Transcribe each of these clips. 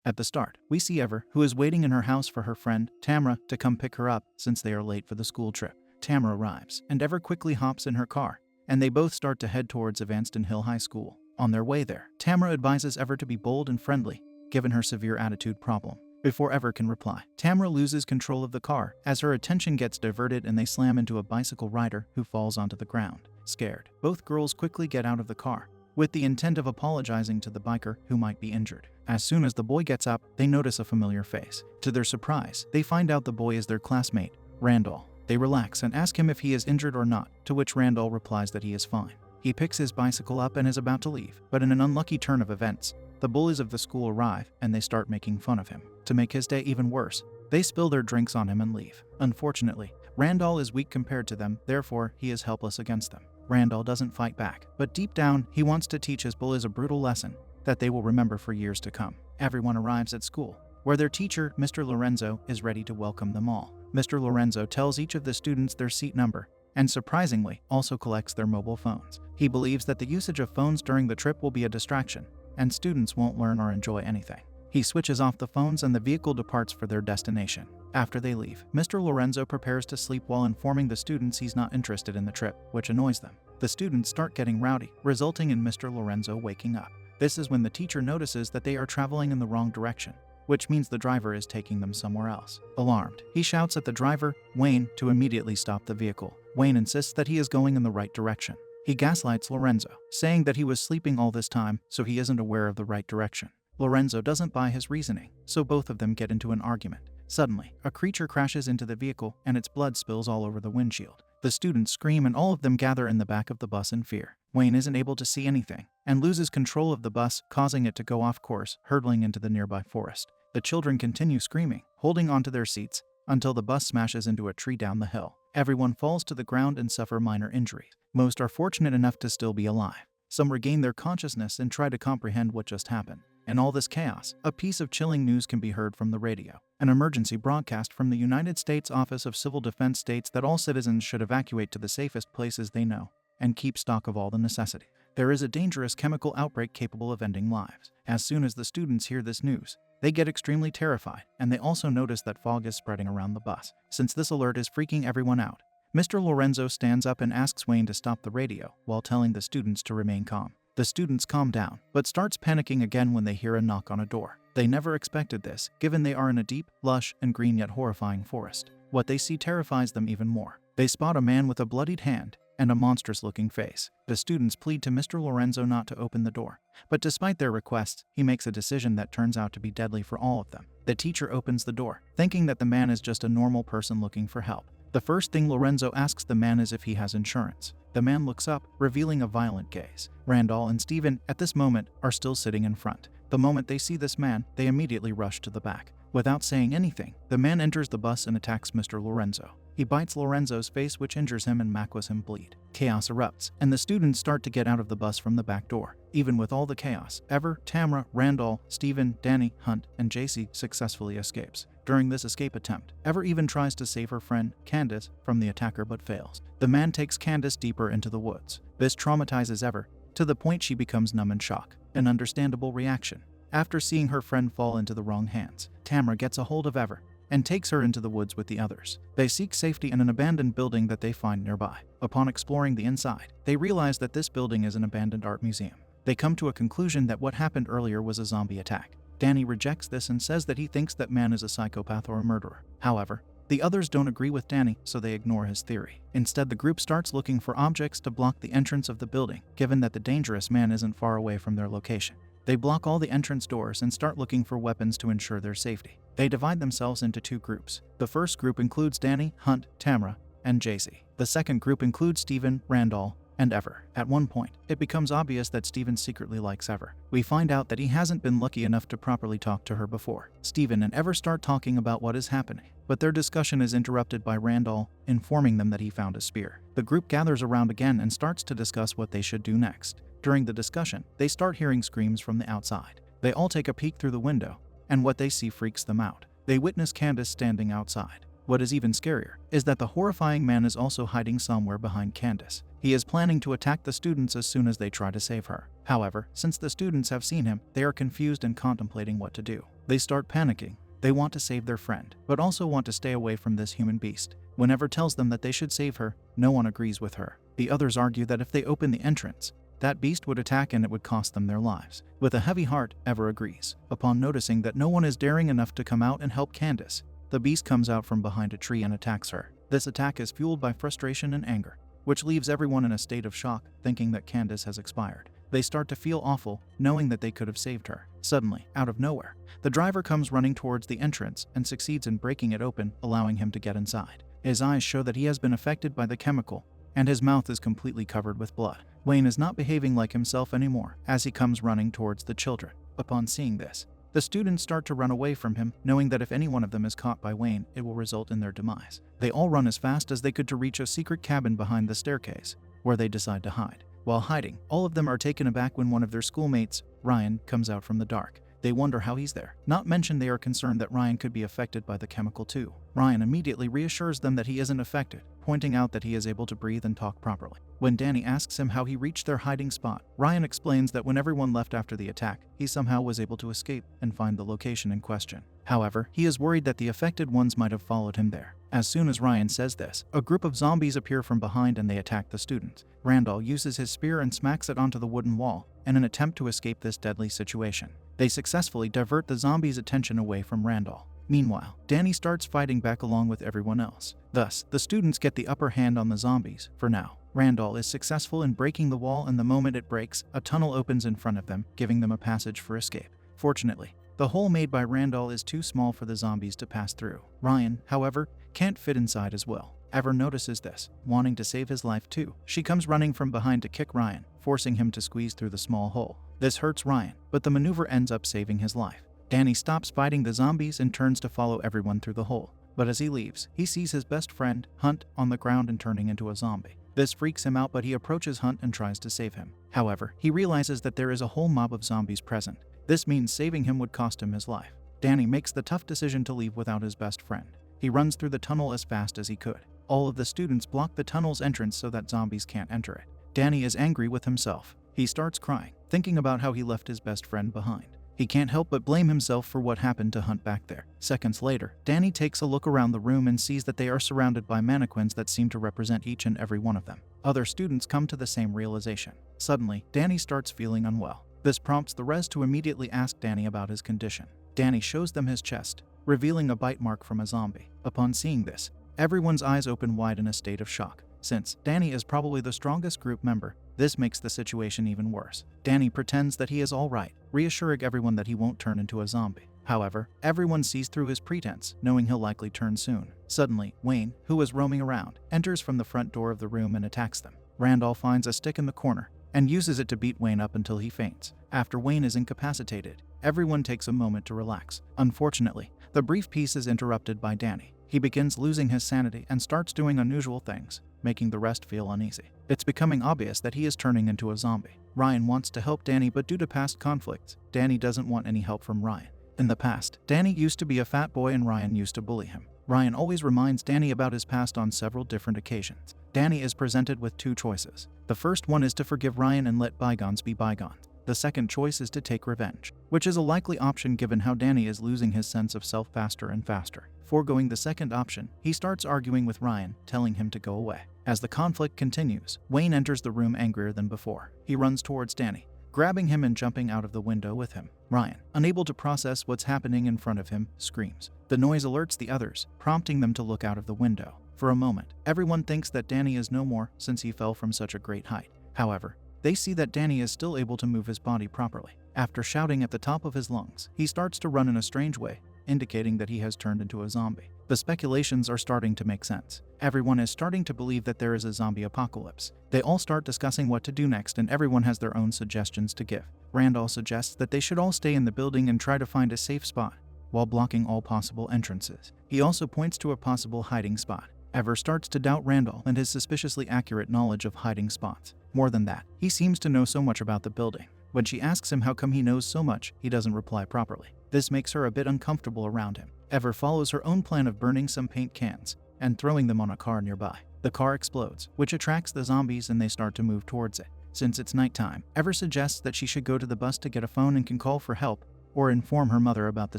At the start, we see Ever, who is waiting in her house for her friend, Tamra, to come pick her up since they are late for the school trip. Tamra arrives, and Ever quickly hops in her car, and they both start to head towards Evanston Hill High School. On their way there, Tamra advises Ever to be bold and friendly, given her severe attitude problem. Before Ever can reply, Tamra loses control of the car as her attention gets diverted and they slam into a bicycle rider who falls onto the ground. Scared, both girls quickly get out of the car, with the intent of apologizing to the biker who might be injured. As soon as the boy gets up, they notice a familiar face. To their surprise, they find out the boy is their classmate, Randall. They relax and ask him if he is injured or not, to which Randall replies that he is fine. He picks his bicycle up and is about to leave, but in an unlucky turn of events, the bullies of the school arrive and they start making fun of him. To make his day even worse, they spill their drinks on him and leave. Unfortunately, Randall is weak compared to them, therefore he is helpless against them. Randall doesn't fight back, but deep down, he wants to teach his bullies a brutal lesson that they will remember for years to come. Everyone arrives at school, where their teacher, Mr. Lorenzo, is ready to welcome them all. Mr. Lorenzo tells each of the students their seat number, and surprisingly, also collects their mobile phones. He believes that the usage of phones during the trip will be a distraction, and students won't learn or enjoy anything. He switches off the phones and the vehicle departs for their destination. After they leave, Mr. Lorenzo prepares to sleep while informing the students he's not interested in the trip, which annoys them. The students start getting rowdy, resulting in Mr. Lorenzo waking up. This is when the teacher notices that they are traveling in the wrong direction, which means the driver is taking them somewhere else. Alarmed, he shouts at the driver, Wayne, to immediately stop the vehicle. Wayne insists that he is going in the right direction. He gaslights Lorenzo, saying that he was sleeping all this time, so he isn't aware of the right direction. Lorenzo doesn't buy his reasoning, so both of them get into an argument. Suddenly, a creature crashes into the vehicle and its blood spills all over the windshield. The students scream and all of them gather in the back of the bus in fear. Wayne isn't able to see anything and loses control of the bus, causing it to go off course, hurtling into the nearby forest. The children continue screaming, holding onto their seats, until the bus smashes into a tree down the hill. Everyone falls to the ground and suffer minor injuries. Most are fortunate enough to still be alive. Some regain their consciousness and try to comprehend what just happened. In all this chaos, a piece of chilling news can be heard from the radio. An emergency broadcast from the United States Office of Civil Defense states that all citizens should evacuate to the safest places they know and keep stock of all the necessities. There is a dangerous chemical outbreak capable of ending lives. As soon as the students hear this news, they get extremely terrified, and they also notice that fog is spreading around the bus. Since this alert is freaking everyone out, Mr. Lorenzo stands up and asks Wayne to stop the radio while telling the students to remain calm. The students calm down, but starts panicking again when they hear a knock on a door. They never expected this, given they are in a deep, lush, and green yet horrifying forest. What they see terrifies them even more. They spot a man with a bloodied hand and a monstrous-looking face. The students plead to Mr. Lorenzo not to open the door, but despite their requests, he makes a decision that turns out to be deadly for all of them. The teacher opens the door, thinking that the man is just a normal person looking for help. The first thing Lorenzo asks the man is if he has insurance. The man looks up, revealing a violent gaze. Randall and Steven, at this moment, are still sitting in front. The moment they see this man, they immediately rush to the back. Without saying anything, the man enters the bus and attacks Mr. Lorenzo. He bites Lorenzo's face, which injures him and makes him bleed. Chaos erupts, and the students start to get out of the bus from the back door. Even with all the chaos, Ever, Tamra, Randall, Steven, Danny, Hunt, and JC successfully escapes. During this escape attempt, Ever even tries to save her friend, Candace, from the attacker but fails. The man takes Candace deeper into the woods. This traumatizes Ever, to the point she becomes numb in shock. An understandable reaction. After seeing her friend fall into the wrong hands, Tamra gets a hold of Ever and takes her into the woods with the others. They seek safety in an abandoned building that they find nearby. Upon exploring the inside, they realize that this building is an abandoned art museum. They come to a conclusion that what happened earlier was a zombie attack. Danny rejects this and says that he thinks that man is a psychopath or a murderer. However, the others don't agree with Danny, so they ignore his theory. Instead, the group starts looking for objects to block the entrance of the building, given that the dangerous man isn't far away from their location. They block all the entrance doors and start looking for weapons to ensure their safety. They divide themselves into two groups. The first group includes Danny, Hunt, Tamra, and JC. The second group includes Steven, Randall, and Ever. At one point, it becomes obvious that Steven secretly likes Ever. We find out that he hasn't been lucky enough to properly talk to her before. Steven and Ever start talking about what is happening, but their discussion is interrupted by Randall, informing them that he found a spear. The group gathers around again and starts to discuss what they should do next. During the discussion, they start hearing screams from the outside. They all take a peek through the window, and what they see freaks them out. They witness Candace standing outside. What is even scarier is that the horrifying man is also hiding somewhere behind Candace. He is planning to attack the students as soon as they try to save her. However, since the students have seen him, they are confused and contemplating what to do. They start panicking. They want to save their friend, but also want to stay away from this human beast. Whenever tells them that they should save her, no one agrees with her. The others argue that if they open the entrance, that beast would attack and it would cost them their lives. With a heavy heart, Ever agrees. Upon noticing that no one is daring enough to come out and help Candace, the beast comes out from behind a tree and attacks her. This attack is fueled by frustration and anger, which leaves everyone in a state of shock, thinking that Candace has expired. They start to feel awful, knowing that they could have saved her. Suddenly, out of nowhere, the driver comes running towards the entrance and succeeds in breaking it open, allowing him to get inside. His eyes show that he has been affected by the chemical, and his mouth is completely covered with blood. Wayne is not behaving like himself anymore as he comes running towards the children. Upon seeing this, the students start to run away from him, knowing that if any one of them is caught by Wayne, it will result in their demise. They all run as fast as they could to reach a secret cabin behind the staircase, where they decide to hide. While hiding, all of them are taken aback when one of their schoolmates, Ryan, comes out from the dark. They wonder how he's there. Not mentioned they are concerned that Ryan could be affected by the chemical too. Ryan immediately reassures them that he isn't affected, pointing out that he is able to breathe and talk properly. When Danny asks him how he reached their hiding spot, Ryan explains that when everyone left after the attack, he somehow was able to escape and find the location in question. However, he is worried that the affected ones might have followed him there. As soon as Ryan says this, a group of zombies appear from behind and they attack the students. Randall uses his spear and smacks it onto the wooden wall in an attempt to escape this deadly situation. They successfully divert the zombies' attention away from Randall. Meanwhile, Danny starts fighting back along with everyone else. Thus, the students get the upper hand on the zombies, for now. Randall is successful in breaking the wall, and the moment it breaks, a tunnel opens in front of them, giving them a passage for escape. Fortunately, the hole made by Randall is too small for the zombies to pass through. Ryan, however, can't fit inside as well. Ever notices this, wanting to save his life too. She comes running from behind to kick Ryan, forcing him to squeeze through the small hole. This hurts Ryan, but the maneuver ends up saving his life. Danny stops fighting the zombies and turns to follow everyone through the hole. But as he leaves, he sees his best friend, Hunt, on the ground and turning into a zombie. This freaks him out, but he approaches Hunt and tries to save him. However, he realizes that there is a whole mob of zombies present. This means saving him would cost him his life. Danny makes the tough decision to leave without his best friend. He runs through the tunnel as fast as he could. All of the students block the tunnel's entrance so that zombies can't enter it. Danny is angry with himself. He starts crying, thinking about how he left his best friend behind. He can't help but blame himself for what happened to Hunt back there. Seconds later, Danny takes a look around the room and sees that they are surrounded by mannequins that seem to represent each and every one of them. Other students come to the same realization. Suddenly, Danny starts feeling unwell. This prompts the rest to immediately ask Danny about his condition. Danny shows them his chest, revealing a bite mark from a zombie. Upon seeing this, everyone's eyes open wide in a state of shock. Since Danny is probably the strongest group member, this makes the situation even worse. Danny pretends that he is all right, reassuring everyone that he won't turn into a zombie. However, everyone sees through his pretense, knowing he'll likely turn soon. Suddenly, Wayne, who was roaming around, enters from the front door of the room and attacks them. Randall finds a stick in the corner and uses it to beat Wayne up until he faints. After Wayne is incapacitated, everyone takes a moment to relax. Unfortunately, the brief peace is interrupted by Danny. He begins losing his sanity and starts doing unusual things, making the rest feel uneasy. It's becoming obvious that he is turning into a zombie. Ryan wants to help Danny, but due to past conflicts, Danny doesn't want any help from Ryan. In the past, Danny used to be a fat boy and Ryan used to bully him. Ryan always reminds Danny about his past on several different occasions. Danny is presented with two choices. The first one is to forgive Ryan and let bygones be bygones. The second choice is to take revenge, which is a likely option given how Danny is losing his sense of self faster and faster. Foregoing the second option, he starts arguing with Ryan, telling him to go away. As the conflict continues, Wayne enters the room angrier than before. He runs towards Danny, grabbing him and jumping out of the window with him. Ryan, unable to process what's happening in front of him, screams. The noise alerts the others, prompting them to look out of the window. For a moment, everyone thinks that Danny is no more since he fell from such a great height. However, they see that Danny is still able to move his body properly. After shouting at the top of his lungs, he starts to run in a strange way, indicating that he has turned into a zombie. The speculations are starting to make sense. Everyone is starting to believe that there is a zombie apocalypse. They all start discussing what to do next, and everyone has their own suggestions to give. Randall suggests that they should all stay in the building and try to find a safe spot, while blocking all possible entrances. He also points to a possible hiding spot. Ever starts to doubt Randall and his suspiciously accurate knowledge of hiding spots. More than that, he seems to know so much about the building. When she asks him how come he knows so much, he doesn't reply properly. This makes her a bit uncomfortable around him. Ever follows her own plan of burning some paint cans and throwing them on a car nearby. The car explodes, which attracts the zombies and they start to move towards it. Since it's nighttime, Ever suggests that she should go to the bus to get a phone and can call for help or inform her mother about the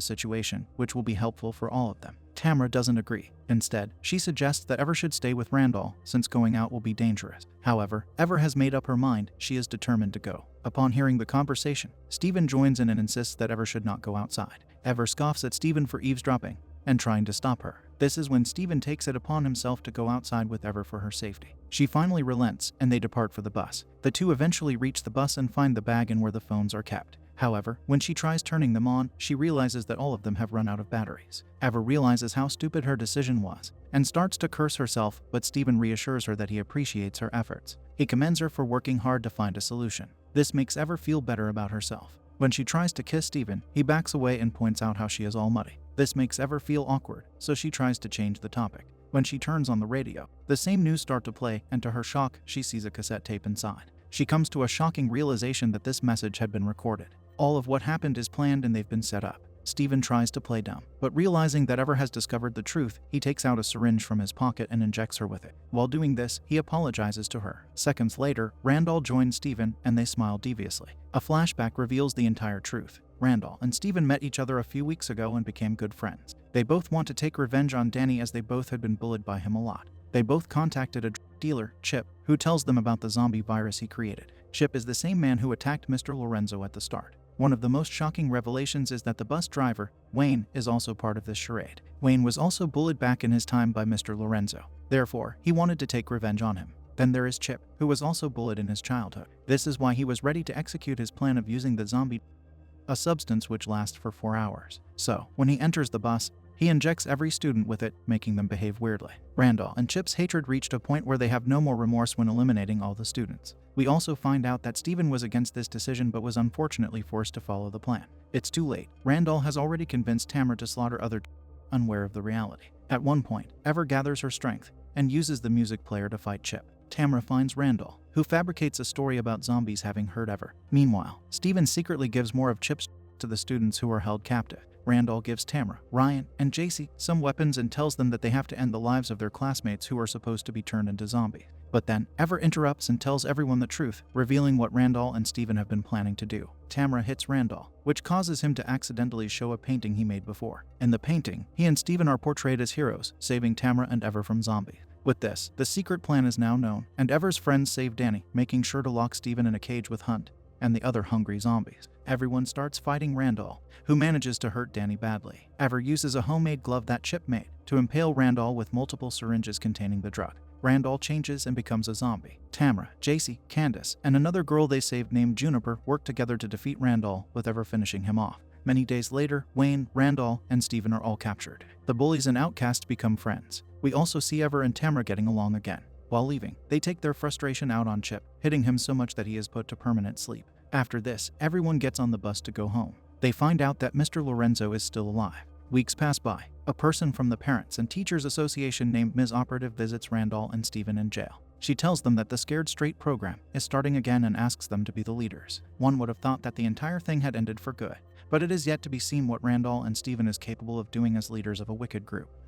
situation, which will be helpful for all of them. Tamra doesn't agree. Instead, she suggests that Ever should stay with Randall since going out will be dangerous. However, Ever has made up her mind. She is determined to go. Upon hearing the conversation, Steven joins in and insists that Ever should not go outside. Ever scoffs at Steven for eavesdropping and trying to stop her. This is when Steven takes it upon himself to go outside with Ever for her safety. She finally relents and they depart for the bus. The two eventually reach the bus and find the bag and where the phones are kept. However, when she tries turning them on, she realizes that all of them have run out of batteries. Ever realizes how stupid her decision was and starts to curse herself, but Steven reassures her that he appreciates her efforts. He commends her for working hard to find a solution. This makes Ever feel better about herself. When she tries to kiss Steven, he backs away and points out how she is all muddy. This makes Ever feel awkward, so she tries to change the topic. When she turns on the radio, the same news start to play, and to her shock, she sees a cassette tape inside. She comes to a shocking realization that this message had been recorded. All of what happened is planned and they've been set up. Steven tries to play dumb, but realizing that Ever has discovered the truth, he takes out a syringe from his pocket and injects her with it. While doing this, he apologizes to her. Seconds later, Randall joins Steven and they smile deviously. A flashback reveals the entire truth. Randall and Steven met each other a few weeks ago and became good friends. They both want to take revenge on Danny as they both had been bullied by him a lot. They both contacted a drug dealer, Chip, who tells them about the zombie virus he created. Chip is the same man who attacked Mr. Lorenzo at the start. One of the most shocking revelations is that the bus driver, Wayne, is also part of this charade. Wayne was also bullied back in his time by Mr. Lorenzo. Therefore, he wanted to take revenge on him. Then there is Chip, who was also bullied in his childhood. This is why he was ready to execute his plan of using the zombie, a substance which lasts for 4 hours. So, when he enters the bus, he injects every student with it, making them behave weirdly. Randall and Chip's hatred reached a point where they have no more remorse when eliminating all the students. We also find out that Steven was against this decision but was unfortunately forced to follow the plan. It's too late. Randall has already convinced Tamra to slaughter other unaware of the reality. At one point, Ever gathers her strength and uses the music player to fight Chip. Tamra finds Randall, who fabricates a story about zombies having hurt Ever. Meanwhile, Steven secretly gives more of Chip's to the students who are held captive. Randall gives Tamra, Ryan, and JC some weapons and tells them that they have to end the lives of their classmates who are supposed to be turned into zombies. But then, Ever interrupts and tells everyone the truth, revealing what Randall and Steven have been planning to do. Tamra hits Randall, which causes him to accidentally show a painting he made before. In the painting, he and Steven are portrayed as heroes, saving Tamra and Ever from zombies. With this, the secret plan is now known, and Ever's friends save Danny, making sure to lock Steven in a cage with Hunt and the other hungry zombies. Everyone starts fighting Randall, who manages to hurt Danny badly. Ever uses a homemade glove that Chip made to impale Randall with multiple syringes containing the drug. Randall changes and becomes a zombie. Tamra, JC, Candace, and another girl they saved named Juniper work together to defeat Randall, with Ever finishing him off. Many days later, Wayne, Randall, and Steven are all captured. The bullies and outcasts become friends. We also see Ever and Tamra getting along again. While leaving, they take their frustration out on Chip, hitting him so much that he is put to permanent sleep. After this, everyone gets on the bus to go home. They find out that Mr. Lorenzo is still alive. Weeks pass by. A person from the Parents and Teachers Association named Ms. Operative visits Randall and Steven in jail. She tells them that the Scared Straight program is starting again and asks them to be the leaders. One would have thought that the entire thing had ended for good, but it is yet to be seen what Randall and Steven is capable of doing as leaders of a wicked group.